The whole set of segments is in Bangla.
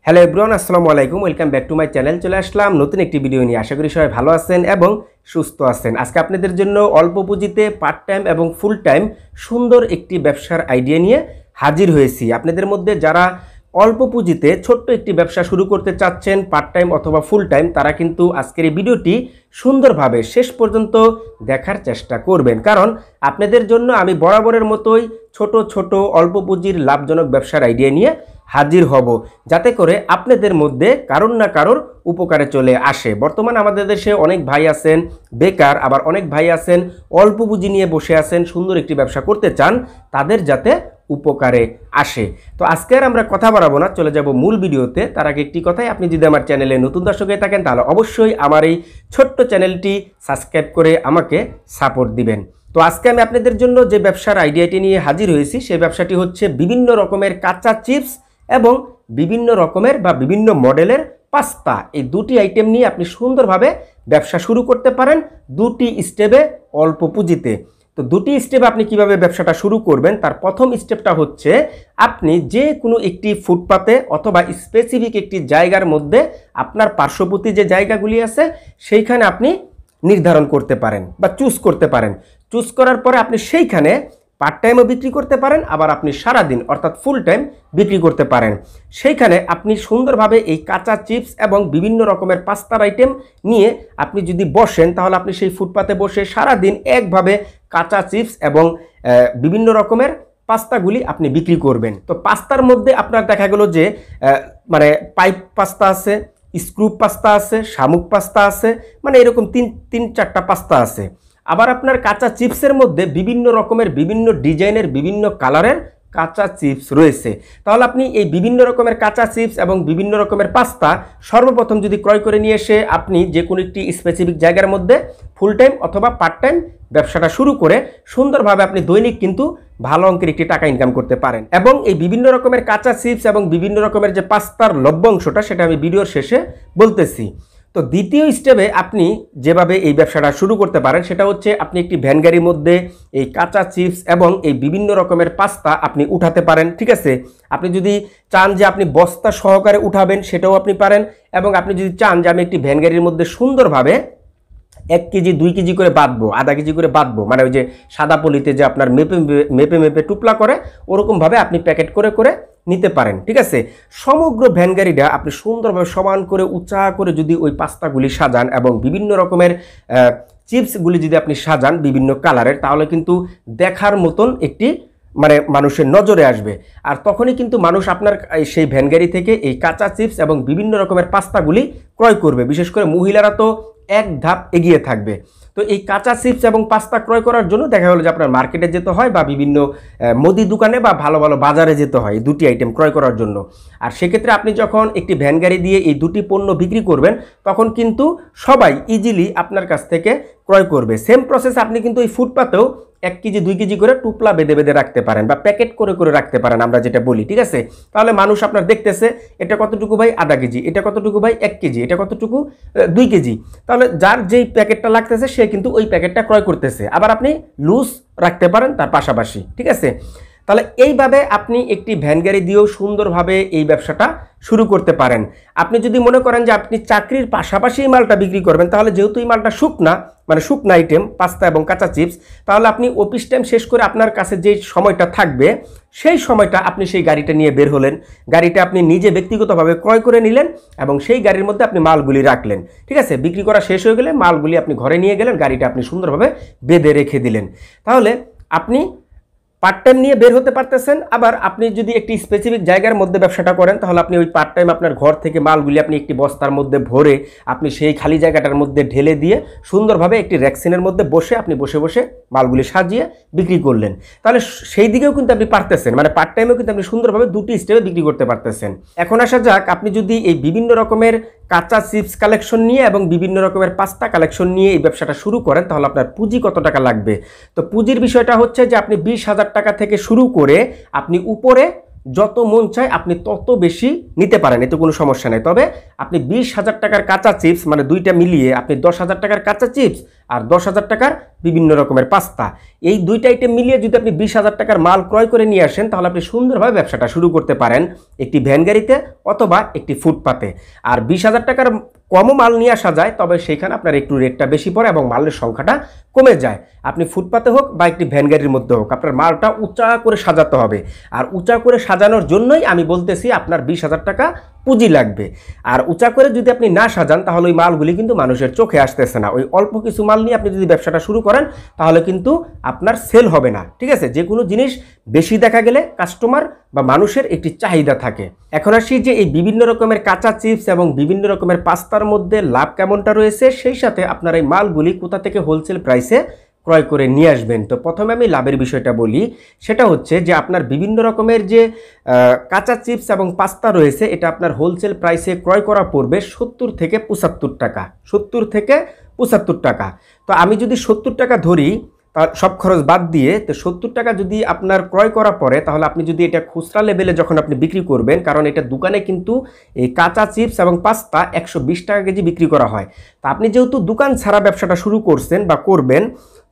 হ্যালো এভরিওয়ান, আসসালামু আলাইকুম। Welcome back to my channel. চলে আসলাম নতুন একটি ভিডিও নিয়ে। আশা করি সবাই ভালো আছেন এবং সুস্থ আছেন। আজকে আপনাদের জন্য অল্প পুঁজিতে পার্ট টাইম এবং ফুল টাইম সুন্দর একটি ব্যবসার আইডিয়া নিয়ে হাজির হয়েছি। আপনাদের মধ্যে যারা অল্প পুঁজিতে ছোট্ট একটি ব্যবসা শুরু করতে চাচ্ছেন, পার্ট টাইম অথবা ফুল টাইম, তারা কিন্তু আজকের এই ভিডিওটি সুন্দরভাবে শেষ পর্যন্ত দেখার চেষ্টা করবেন। কারণ আপনাদের জন্য আমি বরাবরের মতোই ছোট ছোট অল্প পুঁজির লাভজনক ব্যবসার আইডিয়া নিয়ে হাজির হব, যাতে করে আপনাদের মধ্যে কারোর না কারোর উপকারে চলে আসে। বর্তমানে আমাদের দেশে অনেক ভাই আছেন বেকার, আবার অনেক ভাই আছেন অল্প পুঁজি নিয়ে বসে আছেন, সুন্দর একটি ব্যবসা করতে চান, তাদের যাতে উপকারে আসে। তো আজকে আর আমরা কথা বাড়াবো না, চলে যাব মূল ভিডিওতে। তার আগে একটি কথাই, আপনি যদি আমার চ্যানেলে নতুন দর্শক হয়ে থাকেন তাহলে অবশ্যই আমার এই ছোট্ট চ্যানেলটি সাবস্ক্রাইব করে আমাকে সাপোর্ট দিবেন। তো আজকে আমি আপনাদের জন্য যে ব্যবসার আইডিয়াটি নিয়ে হাজির হয়েছি, সেই ব্যবসাটি হচ্ছে বিভিন্ন রকমের কাঁচা চিপস এবং বিভিন্ন রকমের বা বিভিন্ন মডেলের পাস্তা। এই দুটি আইটেম নিয়ে আপনি সুন্দরভাবে ব্যবসা শুরু করতে পারেন দুটি স্টেপে, অল্প পুঁজিতে। তো দুটি স্টেপে আপনি কিভাবে ব্যবসাটা শুরু করবেন, তার প্রথম স্টেপটা হচ্ছে আপনি যে কোনো একটি ফুটপাতে অথবা স্পেসিফিক একটি জায়গার মধ্যে আপনার পার্শ্ববর্তী যে জায়গাগুলি আছে সেইখানে আপনি নির্ধারণ করতে পারেন বা চুজ করতে পারেন। চুজ করার পরে আপনি সেইখানে পার্ট টাইমও বিক্রি করতে পারেন, আবার আপনি সারাদিন অর্থাৎ ফুল টাইম বিক্রি করতে পারেন। সেইখানে আপনি সুন্দরভাবে এই কাঁচা চিপস এবং বিভিন্ন রকমের পাস্তার আইটেম নিয়ে আপনি যদি বসেন, তাহলে আপনি সেই ফুটপাতে বসে সারাদিন একভাবে কাঁচা চিপস এবং বিভিন্ন রকমের পাস্তাগুলি আপনি বিক্রি করবেন। তো পাস্তার মধ্যে আপনার দেখা গেল যে মানে পাইপ পাস্তা আছে, স্ক্রুপ পাস্তা আছে, শামুক পাস্তা আছে, মানে এরকম তিন চারটা পাস্তা আছে। আবার আপনার কাঁচা চিপসের মধ্যে বিভিন্ন রকমের, বিভিন্ন ডিজাইনের, বিভিন্ন কালারের কাঁচা চিপস রয়েছে। তাহলে আপনি এই বিভিন্ন রকমের কাঁচা চিপস এবং বিভিন্ন রকমের পাস্তা সর্বপ্রথম যদি ক্রয় করে নিয়ে এসে আপনি যে কোনো একটি স্পেসিফিক জায়গার মধ্যে ফুল টাইম অথবা পার্ট টাইম ব্যবসাটা শুরু করে সুন্দরভাবে আপনি দৈনিক কিন্তু ভালো অঙ্কের একটি টাকা ইনকাম করতে পারেন। এবং এই বিভিন্ন রকমের কাঁচা চিপস এবং বিভিন্ন রকমের যে পাস্তার লভ্যাংশটা, সেটা আমি ভিডিওর শেষে বলতেছি। তো দ্বিতীয় স্টেপে আপনি যেভাবে এই ব্যবসাটা শুরু করতে পারেন, সেটা হচ্ছে আপনি একটি ভ্যান গাড়ির মধ্যে এই কাঁচা চিপস এবং এই বিভিন্ন রকমের পাস্তা আপনি উঠাতে পারেন। ঠিক আছে, আপনি যদি চান যে আপনি বস্তা সহকারে উঠাবেন, সেটাও আপনি পারেন। এবং আপনি যদি চান যে আমি একটি ভ্যান গাড়ির মধ্যে সুন্দরভাবে 1 কেজি 2 কেজি করে বাঁধবো, আধা কেজি করে বাঁধবো, মানে ওই যে সাদা পলিতে যে আপনার মেপে মেপে টুপলা করে, ওরকমভাবে আপনি প্যাকেট করে করে নিতে পারেন। ঠিক আছে, সমগ্র ভ্যান গাড়িটা আপনি সুন্দরভাবে সমান করে উঁচা করে যদি ওই পাস্তাগুলি সাজান এবং বিভিন্ন রকমের চিপসগুলি যদি আপনি সাজান বিভিন্ন কালারের, তাহলে কিন্তু দেখার মতন একটি মানে মানুষের নজরে আসবে। আর তখনই কিন্তু মানুষ আপনার সেই ভ্যান গাড়ি থেকে এই কাঁচা চিপস এবং বিভিন্ন রকমের পাস্তাগুলি ক্রয় করবে। বিশেষ করে মহিলারা তো এক ধাপ এগিয়ে থাকবে। তো এই কাঁচা চিপস এবং পাস্তা ক্রয় করার জন্য দেখা গেলো যে আপনার মার্কেটে যেতে হয় বা বিভিন্ন মুদি দোকানে বা ভালো ভালো বাজারে যেতে হয় এই দুটি আইটেম ক্রয় করার জন্য। আর সেক্ষেত্রে আপনি যখন একটি ভ্যান গাড়ি দিয়ে এই দুটি পণ্য বিক্রি করবেন, তখন কিন্তু সবাই ইজিলি আপনার কাছ থেকে ক্রয় করবে। সেম প্রসেস আপনি কিন্তু এই ফুটপাতেও 1 কেজি 2 কেজি করে টুপলা বেঁধে বেঁধে রাখতে পারেন বা প্যাকেট করে করে রাখতে পারেন, আমরা যেটা বলি। ঠিক আছে, তাহলে মানুষ আপনার দেখতেছে এটা কতটুকু ভাই আধা কেজি, এটা কতটুকু ভাই 1 কেজি, এটা কতটুকু 2 কেজি। তাহলে যার যেই প্যাকেটটা লাগতেছে সে কিন্তু ওই প্যাকেটটা ক্রয় করতেছে। আবার আপনি লুজ রাখতে পারেন তার পাশাপাশি। ঠিক আছে, তাহলে এইভাবে আপনি একটি ভ্যান গাড়ি দিয়েও সুন্দরভাবে এই ব্যবসাটা শুরু করতে পারেন। আপনি যদি মনে করেন যে আপনি চাকরির পাশাপাশি এই মালটা বিক্রি করবেন, তাহলে যেহেতু এই মালটা শুকনা, মানে শুকনা আইটেম পাস্তা এবং কাঁচা চিপস, তাহলে আপনি অফিস টাইম শেষ করে আপনার কাছে যে সময়টা থাকবে, সেই সময়টা আপনি সেই গাড়িটা নিয়ে বের হলেন, গাড়িটা আপনি নিজে ব্যক্তিগতভাবে ক্রয় করে নিলেন এবং সেই গাড়ির মধ্যে আপনি মালগুলি রাখলেন। ঠিক আছে, বিক্রি করা শেষ হয়ে গেলে মালগুলি আপনি ঘরে নিয়ে গেলেন, গাড়িটা আপনি সুন্দরভাবে বেঁধে রেখে দিলেন। তাহলে আপনি পার্ট টাইম নিয়ে বের হতে পারতেছেন। আবার আপনি যদি একটি স্পেসিফিক জায়গার মধ্যে ব্যবসাটা করেন, তাহলে আপনি ওই পার্ট টাইম আপনার ঘর থেকে মালগুলি আপনি একটি বস্তার মধ্যে ভরে আপনি সেই খালি জায়গাটার মধ্যে ঢেলে দিয়ে সুন্দরভাবে একটি র্যাকসিনের মধ্যে বসে আপনি বসে বসে মালগুলি সাজিয়ে বিক্রি করলেন। তাহলে সেই দিকেও কিন্তু আপনি পারতেছেন, মানে পার্ট টাইমেও কিন্তু আপনি সুন্দরভাবে দুটি স্টেপে বিক্রি করতে পারতেছেন। এখন আসা যাক, আপনি যদি এই বিভিন্ন রকমের কাঁচা চিপস কালেকশন নিয়ে এবং বিভিন্ন রকমের পাস্তা কালেকশন নিয়ে এই ব্যবসাটা শুরু করেন, তাহলে আপনার পুঁজি কত টাকা লাগবে। তো পুঁজির বিষয়টা হচ্ছে যে আপনি 20,000 টাকা থেকে শুরু করে আপনি উপরে যত মন চায় আপনি তত বেশি নিতে পারেন, এতে কোনো সমস্যা নেই। তবে আপনি 20,000 টাকার কাঁচা চিপস, মানে দুইটা মিলিয়ে আপনি 10,000 টাকার কাঁচা চিপস আর 10,000 টাকার বিভিন্ন রকমের পাস্তা। এই দুইটা আইটেম মিলিয়ে যদি আপনি 20,000 টাকার মাল ক্রয় করে নিয়ে আসেন তাহলে আপনি সুন্দরভাবে ব্যবসাটা শুরু করতে পারেন একটি ভ্যান গাড়িতে অথবা একটি ফুটপাতে। আর 20,000 টাকার কমও মাল নিয়ে আসা যায়, তবে সেখানে আপনার একটু রেটটা বেশি পড়ে এবং মালের সংখ্যাটা কমে যায়। আপনি ফুটপাতে হোক বা একটি ভ্যান গাড়ির মধ্যে হোক, আপনার মালটা উঁচা করে সাজাতে হবে। আর উঁচা করে সাজানোর জন্যই আমি বলতেছি আপনার 20,000 টাকা পুঁজি লাগবে। আর উঁচা করে যদি আপনি না সাজান তাহলে ওই মালগুলি কিন্তু মানুষের চোখে আসতেছে না। ওই অল্প কিছু মাল নিয়ে আপনি যদি ব্যবসাটা শুরু করেন তাহলে কিন্তু আপনার সেল হবে না। ঠিক আছে, যে কোনো জিনিস বেশি দেখা গেলে কাস্টমার বা মানুষের একটি চাহিদা থাকে। এখন আসি যে এই বিভিন্ন রকমের কাঁচা চিপস এবং বিভিন্ন রকমের পাস্তার মধ্যে লাভ কেমনটা রয়েছে, সেই সাথে আপনার এই মালগুলি কোথা থেকে হোলসেল প্রাইসে ক্রয় করে নিয়ে আসবেন। তো প্রথমে আমি লাভের বিষয়টা বলি, সেটা হচ্ছে যে আপনার বিভিন্ন রকমের যে কাঁচা চিপস এবং পাস্তা রয়েছে এটা আপনার হোলসেল প্রাইসে ক্রয় করা পড়বে 70 থেকে 75 টাকা। 70 থেকে 75 টাকা। তো আমি যদি 70 টাকা ধরি তার সব খরচ বাদ দিয়ে, তো 70 টাকা যদি আপনার ক্রয় করা পড়ে তাহলে আপনি যদি এটা খুচরা লেভেলে যখন আপনি বিক্রি করবেন, কারণ এটা দোকানে কিন্তু এই কাঁচা চিপস এবং পাস্তা 120 টাকা কেজি বিক্রি করা হয়। তা আপনি যেহেতু দোকান ছাড়া ব্যবসাটা শুরু করছেন বা করবেন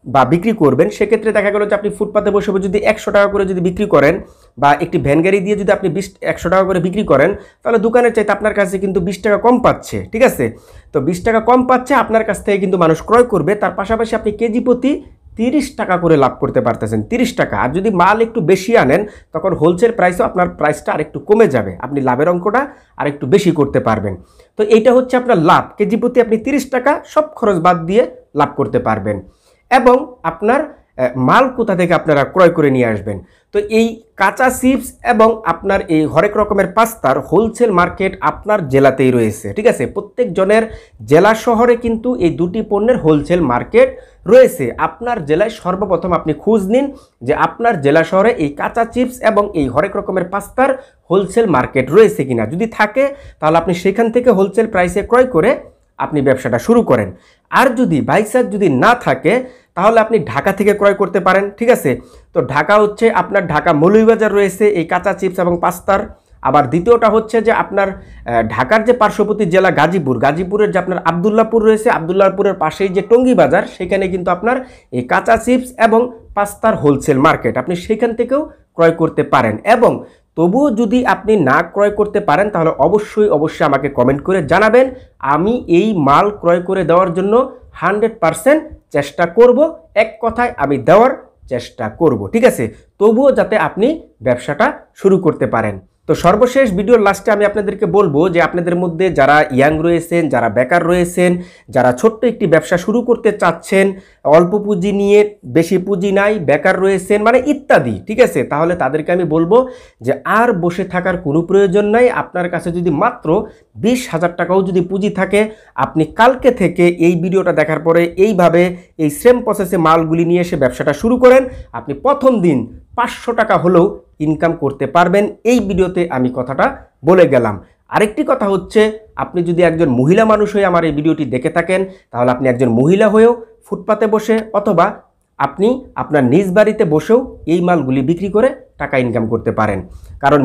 বা বিক্রি করবেন, সেক্ষেত্রে দেখা গেল যে আপনি ফুটপাতে বসে যদি 100 টাকা করে যদি বিক্রি করেন বা একটি ভ্যান গাড়ি দিয়ে যদি আপনি 100 টাকা করে বিক্রি করেন তাহলে দোকানের চাইতে আপনার কাছে কিন্তু 20 টাকা কম পাচ্ছে। ঠিক আছে, তো 20 টাকা কম পাচ্ছে, আপনার কাছ থেকে কিন্তু মানুষ ক্রয় করবে। তার পাশাপাশি আপনি কেজি প্রতি 30 টাকা করে লাভ করতে পারতেছেন, 30 টাকা। আর যদি মাল একটু বেশি আনেন তখন হোলসেল প্রাইসও আপনার প্রাইসটা আরেকটু কমে যাবে, আপনি লাভের অঙ্কটা আরেকটু বেশি করতে পারবেন। তো এইটা হচ্ছে আপনার লাভ, কেজি প্রতি আপনি 30 টাকা সব খরচ বাদ দিয়ে লাভ করতে পারবেন। এবং আপনার মাল কোথা থেকে আপনারা ক্রয় করে নিয়ে আসবেন। তো এই কাঁচা চিপস এবং আপনার এই হরেক রকমের পাস্তার হোলসেল মার্কেট আপনার জেলাতেই রয়েছে। ঠিক আছে, প্রত্যেক জনের জেলা শহরে কিন্তু এই দুটি পণ্যের হোলসেল মার্কেট রয়েছে। আপনার জেলায় সর্বপ্রথম আপনি খোঁজ নিন যে আপনার জেলা শহরে এই কাঁচা চিপস এবং এই হরেক রকমের পাস্তার হোলসেল মার্কেট রয়েছে কিনা। যদি থাকে তাহলে আপনি সেখান থেকে হোলসেল প্রাইসে ক্রয় করে আপনি ব্যবসাটা শুরু করেন। আর যদি বাইচান্স যদি না থাকে তাহলে আপনি ঢাকা থেকে ক্রয় করতে পারেন। ঠিক আছে, তো ঢাকা হচ্ছে আপনার ঢাকা মৌলভীবাজার রয়েছে এই কাঁচা চিপস এবং পাস্তার। আবার দ্বিতীয়টা হচ্ছে যে আপনার ঢাকার যে পার্শ্ববর্তী জেলা গাজীপুর, গাজীপুরের যে আপনার আবদুল্লাপুর রয়েছে, আবদুল্লাপুরের পাশেই যে টঙ্গী বাজার, সেখানে কিন্তু আপনার এই কাঁচা চিপস এবং পাস্তার হোলসেল মার্কেট, আপনি সেখান থেকেও ক্রয় করতে পারেন। এবং তবুও যদি আপনি না ক্রয় করতে পারেন তাহলে অবশ্যই আমাকে কমেন্ট করে জানাবেন, আমি এই মাল ক্রয় করে দেওয়ার জন্য 100% চেষ্টা করব। এক কথায় আমি দেওয়ার চেষ্টা করব। ঠিক আছে, তবুও যাতে আপনি ব্যবসাটা শুরু করতে পারেন। তো সর্বশেষ ভিডিওর লাস্টে আমি আপনাদেরকে বলবো যে আপনাদের মধ্যে যারা ইয়াং রয়েছেন, যারা বেকার রয়েছেন, যারা ছোট্ট একটি ব্যবসা শুরু করতে চাচ্ছেন, অল্প পুঁজি নিয়ে বেশি পুঁজি নাই, বেকার রয়েছেন মানে ইত্যাদি, ঠিক আছে, তাহলে তাদেরকে আমি বলবো যে আর বসে থাকার কোনো প্রয়োজন নাই। আপনার কাছে যদি মাত্র 20,000 টাকাও যদি পুঁজি থাকে, আপনি কালকে থেকে এই ভিডিওটা দেখার পরে এইভাবে এই সেম প্রসেসে মালগুলি নিয়ে এসে ব্যবসাটা শুরু করেন। আপনি প্রথম দিন 500 টাকা হলেও ইনকাম করতে পারবেন। এই ভিডিওতে আমি কথাটা বলে গেলাম। আরেকটি কথা হচ্ছে, আপনি যদি একজন মহিলা মানুষ হয়ে আমার এই ভিডিওটি দেখে থাকেন তাহলে আপনি একজন মহিলা হয়েও ফুটপাতে বসে অথবা আপনি আপনার নিজ বাড়িতে বসেও এই মালগুলি বিক্রি করে টাকা ইনকাম করতে পারেন। কারণ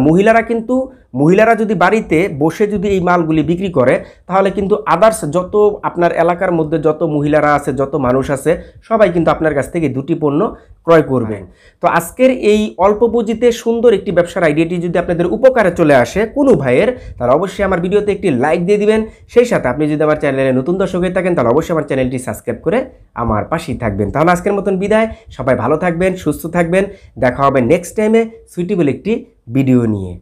মহিলারা যদি বাড়িতে বসে যদি এই মালগুলি বিক্রি করে তাহলে কিন্তু আদার্স যত আপনার এলাকার মধ্যে যত মহিলারা আছে, যত মানুষ আছে, সবাই কিন্তু আপনার কাছ থেকে দুটি পণ্য ক্রয় করবেন। তো আজকের এই অল্প পুঁজিতে সুন্দর একটি ব্যবসার আইডিয়াটি যদি আপনাদের উপকারে চলে আসে কোনো ভাইয়ের, তাহলে অবশ্যই আমার ভিডিওতে একটি লাইক দিয়ে দিবেন। সেই সাথে আপনি যদি আমার চ্যানেলে নতুন দর্শক হয়ে থাকেন তাহলে অবশ্যই আমার চ্যানেলটি সাবস্ক্রাইব করে আমার পাশেই থাকবেন। তাহলে আজকের মতন বিদায়, সবাই ভালো থাকবেন, সুস্থ থাকবেন, দেখা হবে নেক্সট টাইমে সুইটেবল একটি ভিডিও নিয়ে।